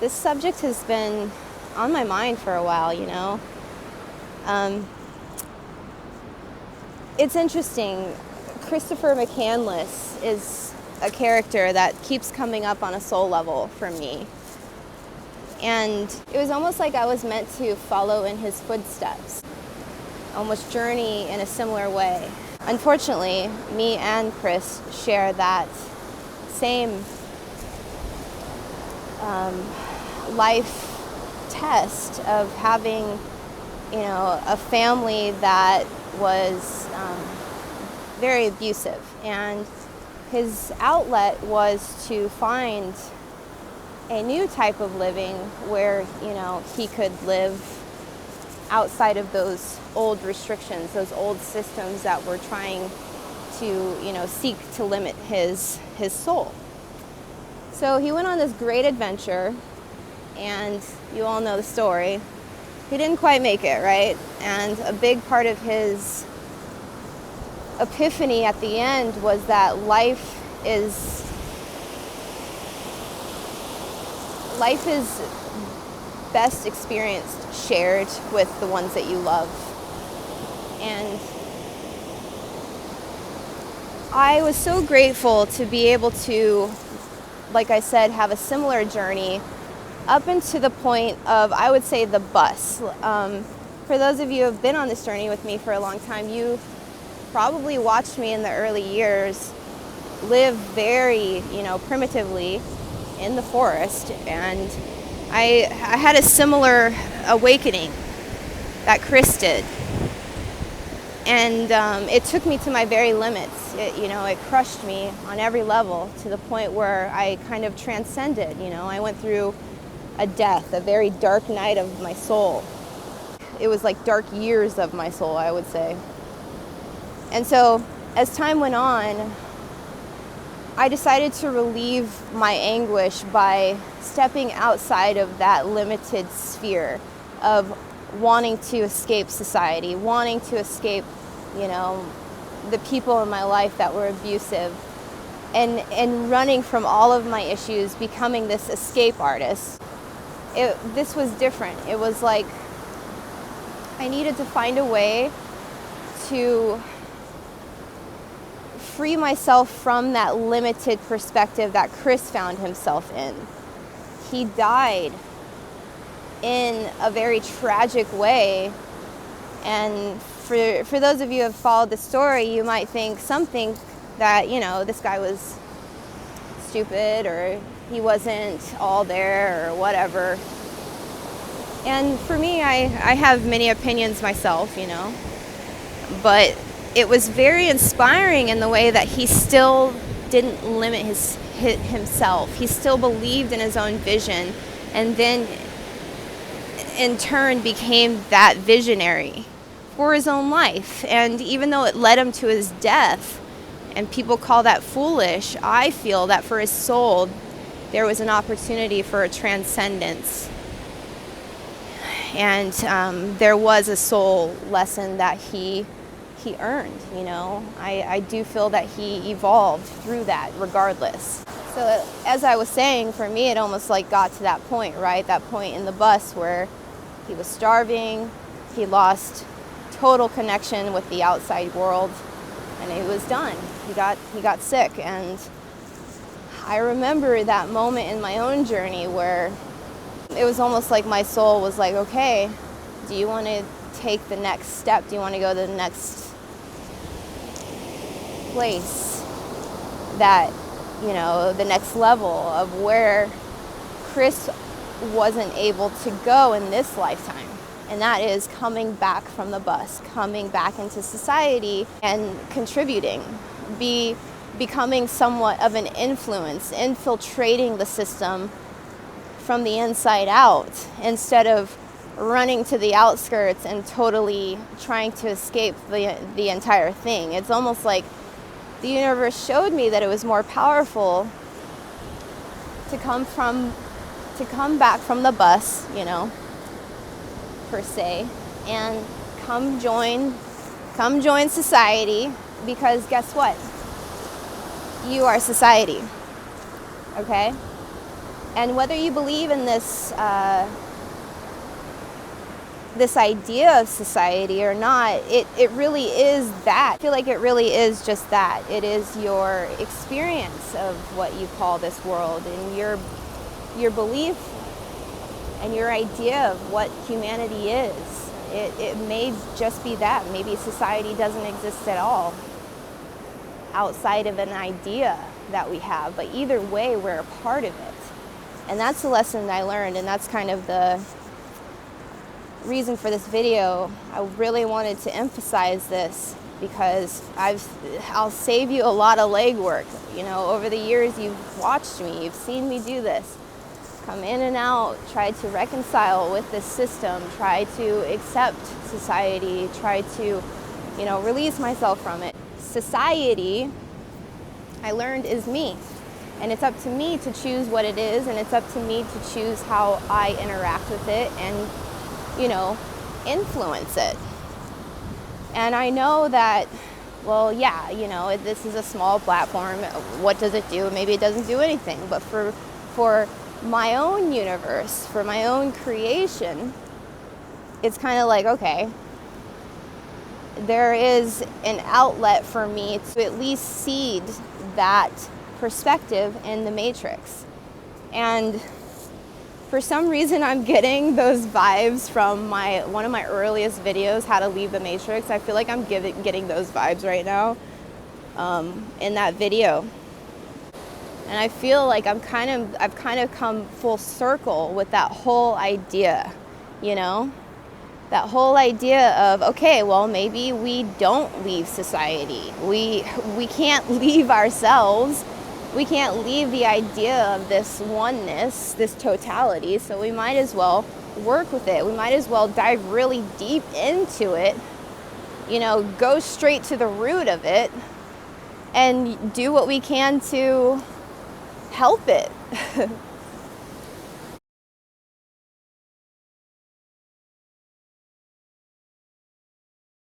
this subject has been on my mind for a while, you know. It's interesting. Christopher McCandless is a character that keeps coming up on a soul level for me. And it was almost like I was meant to follow in his footsteps, almost journey in a similar way. Unfortunately, me and Chris share that same life test of having, you know, a family that was very abusive, and his outlet was to find a new type of living where, you know, he could live outside of those old restrictions, those old systems that were trying to, you know, seek to limit his soul. So he went on this great adventure, and you all know the story. He didn't quite make it, right? And a big part of his epiphany at the end was that life is best experienced shared with the ones that you love. And I was so grateful to be able to, like I said, have a similar journey up into the point of, I would say, the bus. For those of you who have been on this journey with me for a long time, you probably watched me in the early years live very, you know, primitively in the forest, and I had a similar awakening that Chris did, and it took me to my very limits. It crushed me on every level to the point where I kind of transcended. I went through a death, a very dark night of my soul. It was like dark years of my soul, I would say. And so as time went on, I decided to relieve my anguish by stepping outside of that limited sphere of wanting to escape society, wanting to escape, the people in my life that were abusive, and running from all of my issues, becoming this escape artist. This was different. It was like I needed to find a way to free myself from that limited perspective that Chris found himself in. He died in a very tragic way, and for those of you who have followed the story, you might think something that, this guy was stupid, or he wasn't all there, or whatever. And for me, I have many opinions myself, but it was very inspiring in the way that he still didn't limit himself. He still believed in his own vision, and then in turn became that visionary for his own life. And even though it led him to his death, and people call that foolish, I feel that for his soul, there was an opportunity for a transcendence. And there was a soul lesson that he earned, I do feel that he evolved through that regardless. So as I was saying, for me, it almost like got to that point, right? That point in the bus where he was starving, he lost total connection with the outside world, and he was done. He got sick. And I remember that moment in my own journey where it was almost like my soul was like, okay, do you want to take the next step? Do you want to go to the next place that, the next level of where Chris wasn't able to go in this lifetime? And that is coming back from the bus, coming back into society and contributing, becoming somewhat of an influence, infiltrating the system from the inside out, instead of running to the outskirts and totally trying to escape the entire thing. It's almost like the universe showed me that it was more powerful to come back from the bus, per se, and come join society, because guess what? You are society, okay? And whether you believe in this this idea of society or not, it really is that. I feel like it really is just that. It is your experience of what you call this world, and your belief and your idea of what humanity is. It may just be that. Maybe society doesn't exist at all outside of an idea that we have, but either way, we're a part of it. And that's the lesson I learned, and that's kind of the reason for this video. I really wanted to emphasize this because I'll save you a lot of legwork. You know, over the years you've watched me, you've seen me do this. Come in and out, try to reconcile with this system, try to accept society, try to, you know, release myself from it. Society, I learned, is me. And it's up to me to choose what it is, and it's up to me to choose how I interact with it and, you know, influence it. And I know that, well, yeah, you know, this is a small platform. What does it do? Maybe it doesn't do anything. But for my own universe, for my own creation, it's kind of like, okay, there is an outlet for me to at least seed that perspective in the matrix. And for some reason I'm getting those vibes from one of my earliest videos, How to Leave the Matrix. I feel like I'm getting those vibes right now in that video. And I feel like I've kind of come full circle with that whole idea, you know? That whole idea of, okay, well, maybe we don't leave society. We can't leave ourselves. We can't leave the idea of this oneness, this totality, so we might as well work with it. We might as well dive really deep into it, you know, go straight to the root of it and do what we can to help it.